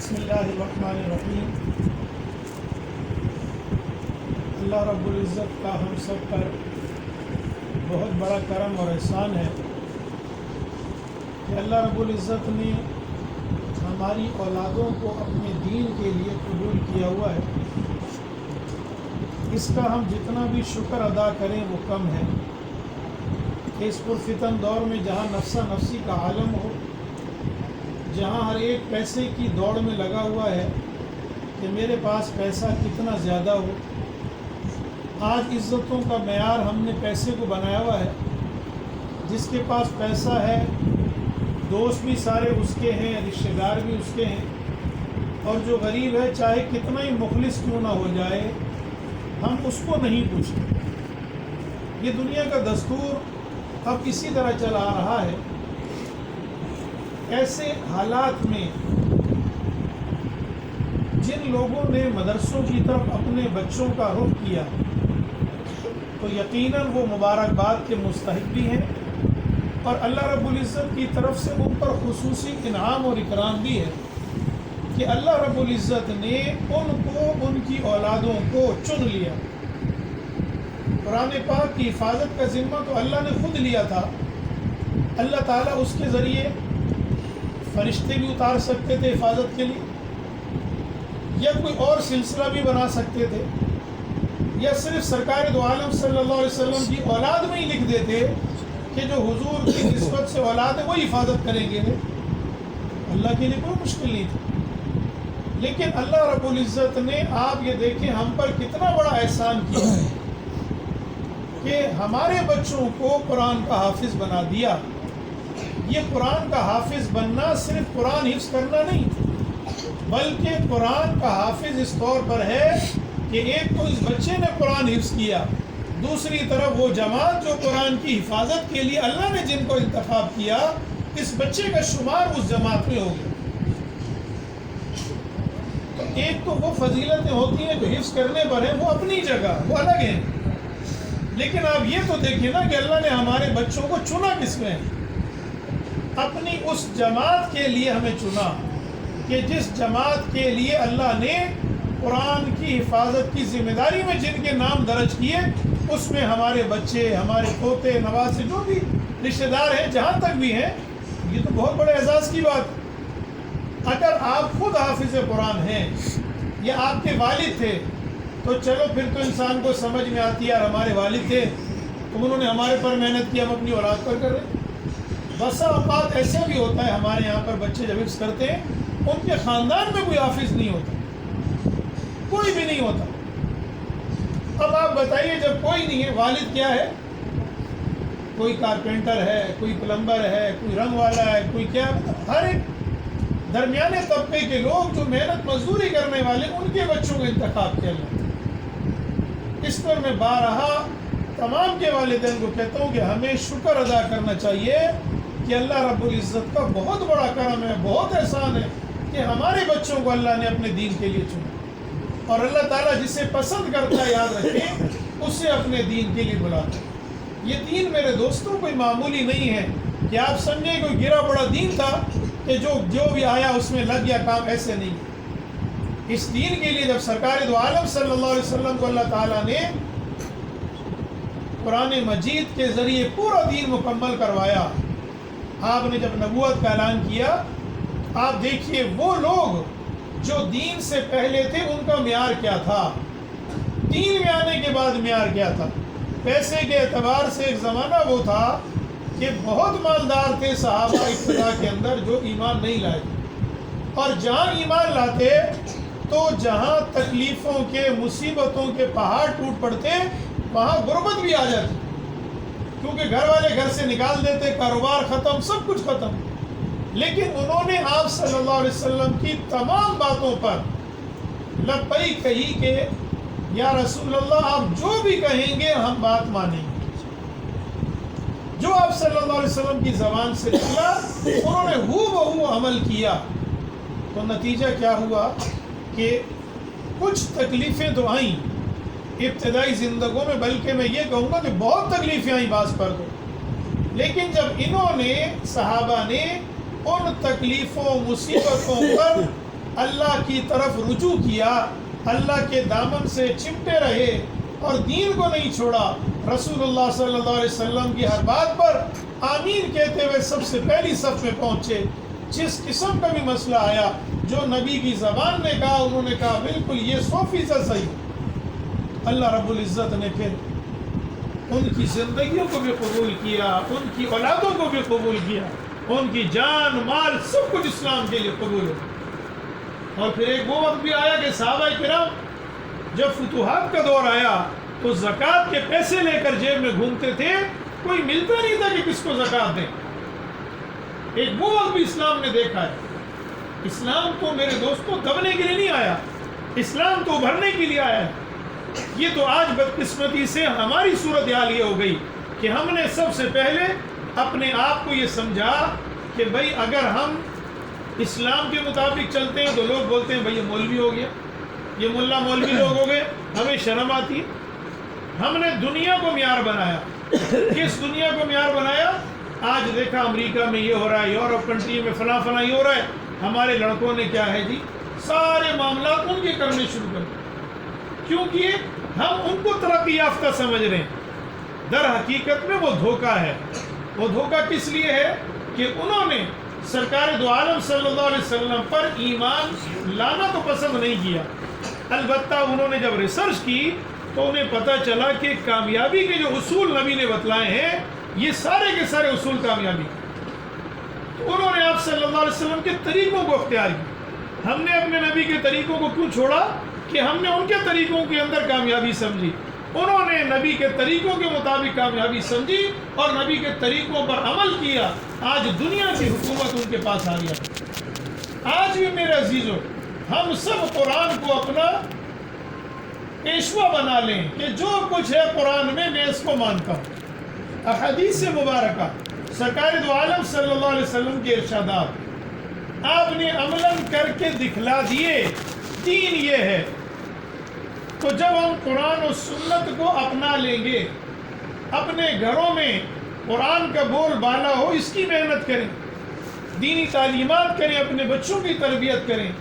بسم اللہ الرحمن الرحیم۔ اللہ رب العزت کا ہم سب پر بہت بڑا کرم اور احسان ہے کہ اللہ رب العزت نے ہماری اولادوں کو اپنے دین کے لیے قبول کیا ہوا ہے۔ اس کا ہم جتنا بھی شکر ادا کریں وہ کم ہے کہ اس پرفتن دور میں جہاں نفسا نفسی کا عالم ہو، جہاں ہر ایک پیسے کی دوڑ میں لگا ہوا ہے کہ میرے پاس پیسہ کتنا زیادہ ہو۔ آج عزتوں کا معیار ہم نے پیسے کو بنایا ہوا ہے۔ جس کے پاس پیسہ ہے دوست بھی سارے اس کے ہیں، رشتہ دار بھی اس کے ہیں، اور جو غریب ہے چاہے کتنا ہی مخلص کیوں نہ ہو جائے ہم اس کو نہیں پوچھتے۔ یہ دنیا کا دستور اب اسی طرح چلا آ رہا ہے۔ ایسے حالات میں جن لوگوں نے مدرسوں کی طرف اپنے بچوں کا رخ کیا تو یقیناً وہ مبارکباد کے مستحق بھی ہیں، اور اللہ رب العزت کی طرف سے ان پر خصوصی انعام اور اکرام بھی ہے کہ اللہ رب العزت نے ان کو ان کی اولادوں کو چن لیا۔ قرآن پاک کی حفاظت کا ذمہ تو اللہ نے خود لیا تھا۔ اللہ تعالیٰ اس کے ذریعے فرشتے بھی اتار سکتے تھے حفاظت کے لیے، یا کوئی اور سلسلہ بھی بنا سکتے تھے، یا صرف سرکار دو عالم صلی اللہ علیہ وسلم کی اولاد میں ہی لکھ دیتے کہ جو حضور کی نسبت سے اولاد ہے وہی حفاظت کریں گے۔ اللہ کے لیے کوئی مشکل نہیں تھی، لیکن اللہ رب العزت نے آپ یہ دیکھیں ہم پر کتنا بڑا احسان کیا کہ ہمارے بچوں کو قرآن کا حافظ بنا دیا۔ یہ قرآن کا حافظ بننا صرف قرآن حفظ کرنا نہیں، بلکہ قرآن کا حافظ اس طور پر ہے کہ ایک تو اس بچے نے قرآن حفظ کیا، دوسری طرف وہ جماعت جو قرآن کی حفاظت کے لیے اللہ نے جن کو انتخاب کیا، اس بچے کا شمار اس جماعت میں ہو گیا۔ تو ایک تو وہ فضیلتیں ہوتی ہیں جو حفظ کرنے پر ہیں، وہ اپنی جگہ وہ الگ ہیں، لیکن آپ یہ تو دیکھیں نا کہ اللہ نے ہمارے بچوں کو چنا کس میں؟ اپنی اس جماعت کے لیے ہمیں چنا کہ جس جماعت کے لیے اللہ نے قرآن کی حفاظت کی ذمہ داری میں جن کے نام درج کیے، اس میں ہمارے بچے، ہمارے پوتے نواسے جو بھی رشتہ دار ہیں جہاں تک بھی ہیں، یہ تو بہت بڑے اعزاز کی بات۔ اگر آپ خود حافظ قرآن ہیں یا آپ کے والد تھے تو چلو پھر تو انسان کو سمجھ میں آتی ہے، یار ہمارے والد تھے تو انہوں نے ہمارے پر محنت کی، ہم اپنی اولاد پر کر رہے ہیں۔ بسا اوقات ایسا بھی ہوتا ہے ہمارے یہاں پر بچے جب حفظ کرتے ہیں ان کے خاندان میں کوئی حافظ نہیں ہوتا، کوئی بھی نہیں ہوتا۔ اب آپ بتائیے جب کوئی نہیں ہے، والد کیا ہے؟ کوئی کارپینٹر ہے، کوئی پلمبر ہے، کوئی رنگ والا ہے، کوئی کیا، ہر ایک درمیانے طبقے کے لوگ جو محنت مزدوری کرنے والے ان کے بچوں کا انتخاب کیا جاتا ہے۔ اس پر میں بارہا تمام کے والدین کو کہتا ہوں کہ ہمیں شکر ادا کرنا چاہیے کہ اللہ رب العزت کا بہت بڑا کرم ہے، بہت احسان ہے کہ ہمارے بچوں کو اللہ نے اپنے دین کے لیے چنا، اور اللہ تعالیٰ جسے پسند کرتا ہے یاد رکھیں اسے اپنے دین کے لیے بلاتا ہے۔ یہ دین میرے دوستوں کوئی معمولی نہیں ہے کہ آپ سمجھیں کوئی گرا پڑا دین تھا کہ جو بھی آیا اس میں لگ گیا کام، ایسے نہیں۔ اس دین کے لیے جب سرکار دو عالم صلی اللہ علیہ وسلم کو اللہ تعالیٰ نے قرآن مجید کے ذریعے پورا دین مکمل کروایا، آپ نے جب نبوت کا اعلان کیا، آپ دیکھیے وہ لوگ جو دین سے پہلے تھے ان کا معیار کیا تھا، دین میں آنے کے بعد معیار کیا تھا۔ پیسے کے اعتبار سے ایک زمانہ وہ تھا کہ بہت مالدار تھے صحابہ ابتدا کے اندر جو ایمان نہیں لائے، اور جہاں ایمان لاتے تو جہاں تکلیفوں کے، مصیبتوں کے پہاڑ ٹوٹ پڑتے وہاں غربت بھی آ جاتی، کیونکہ گھر والے گھر سے نکال دیتے، کاروبار ختم، سب کچھ ختم۔ لیکن انہوں نے آپ صلی اللہ علیہ وسلم کی تمام باتوں پر لبیک کہی کہ یا رسول اللہ آپ جو بھی کہیں گے ہم بات مانیں گے۔ جو آپ صلی اللہ علیہ وسلم کی زبان سے نکلا انہوں نے ہو بہو عمل کیا، تو نتیجہ کیا ہوا کہ کچھ تکلیفیں تو آئیں ابتدائی زندگیوں میں، بلکہ میں یہ کہوں گا کہ بہت تکلیفیں آئیں بعض پر تو، لیکن جب انہوں نے صحابہ نے ان تکلیفوں مصیبتوں پر اللہ کی طرف رجوع کیا، اللہ کے دامن سے چمٹے رہے اور دین کو نہیں چھوڑا، رسول اللہ صلی اللہ علیہ وسلم کی ہر بات پر آمین کہتے ہوئے سب سے پہلی صف میں پہنچے، جس قسم کا بھی مسئلہ آیا جو نبی کی زبان نے کہا انہوں نے کہا بالکل یہ 100% صحیح۔ اللہ رب العزت نے پھر ان کی زندگیوں کو بھی قبول کیا، ان کی اولادوں کو بھی قبول کیا، ان کی جان مال سب کچھ اسلام کے لیے قبول ہو۔ اور پھر ایک وہ وقت بھی آیا کہ صحابہ کرام جب فتوحات کا دور آیا تو زکوٰۃ کے پیسے لے کر جیب میں گھومتے تھے، کوئی ملتا نہیں تھا کہ کس کو زکوٰۃ دیں۔ ایک وہ وقت بھی اسلام نے دیکھا ہے۔ اسلام تو میرے دوستوں دبنے کے لیے نہیں آیا، اسلام تو ابھرنے کے لیے آیا ہے۔ یہ تو آج بدقسمتی سے ہماری صورتحال یہ ہو گئی کہ ہم نے سب سے پہلے اپنے آپ کو یہ سمجھا کہ بھائی اگر ہم اسلام کے مطابق چلتے ہیں تو لوگ بولتے ہیں بھائی یہ مولوی ہو گیا، یہ ملا مولوی لوگ ہو گئے، ہمیں شرم آتی ہے۔ ہم نے دنیا کو معیار بنایا۔ کس دنیا کو معیار بنایا؟ آج دیکھا امریکہ میں یہ ہو رہا ہے، یورپ کنٹری میں فلاں فلاں یہ ہو رہا ہے، ہمارے لڑکوں نے کیا ہے جی سارے معاملات ان کے کرنے شروع کر دیے، کیونکہ ہم ان کو ترقی یافتہ سمجھ رہے ہیں۔ در حقیقت میں وہ دھوکہ ہے۔ وہ دھوکہ کس لیے ہے کہ انہوں نے سرکار دو عالم صلی اللہ علیہ وسلم پر ایمان لانا تو پسند نہیں کیا، البتہ انہوں نے جب ریسرچ کی تو انہیں پتہ چلا کہ کامیابی کے جو اصول نبی نے بتلائے ہیں یہ سارے کے سارے اصول کامیابی ہیں۔ تو انہوں نے آپ صلی اللہ علیہ وسلم کے طریقوں کو اختیار کیا۔ ہم نے اپنے نبی کے طریقوں کو کیوں چھوڑا؟ کہ ہم نے ان کے طریقوں کے اندر کامیابی سمجھی۔ انہوں نے نبی کے طریقوں کے مطابق کامیابی سمجھی اور نبی کے طریقوں پر عمل کیا۔ آج دنیا کی حکومت ان کے پاس آ گیا۔ آج بھی میرے عزیزوں ہم سب قرآن کو اپنا پیشوا بنا لیں کہ جو کچھ ہے قرآن میں اس کو مانتا ہوں۔ احادیث مبارکہ سرکار دو عالم صلی اللہ علیہ وسلم کے ارشادات آپ نے عملاً کر کے دکھلا دیے۔ دین یہ ہے۔ تو جب ہم قرآن و سنت کو اپنا لیں گے، اپنے گھروں میں قرآن کا بول بالا ہو، اس کی محنت کریں، دینی تعلیمات کریں، اپنے بچوں کی تربیت کریں،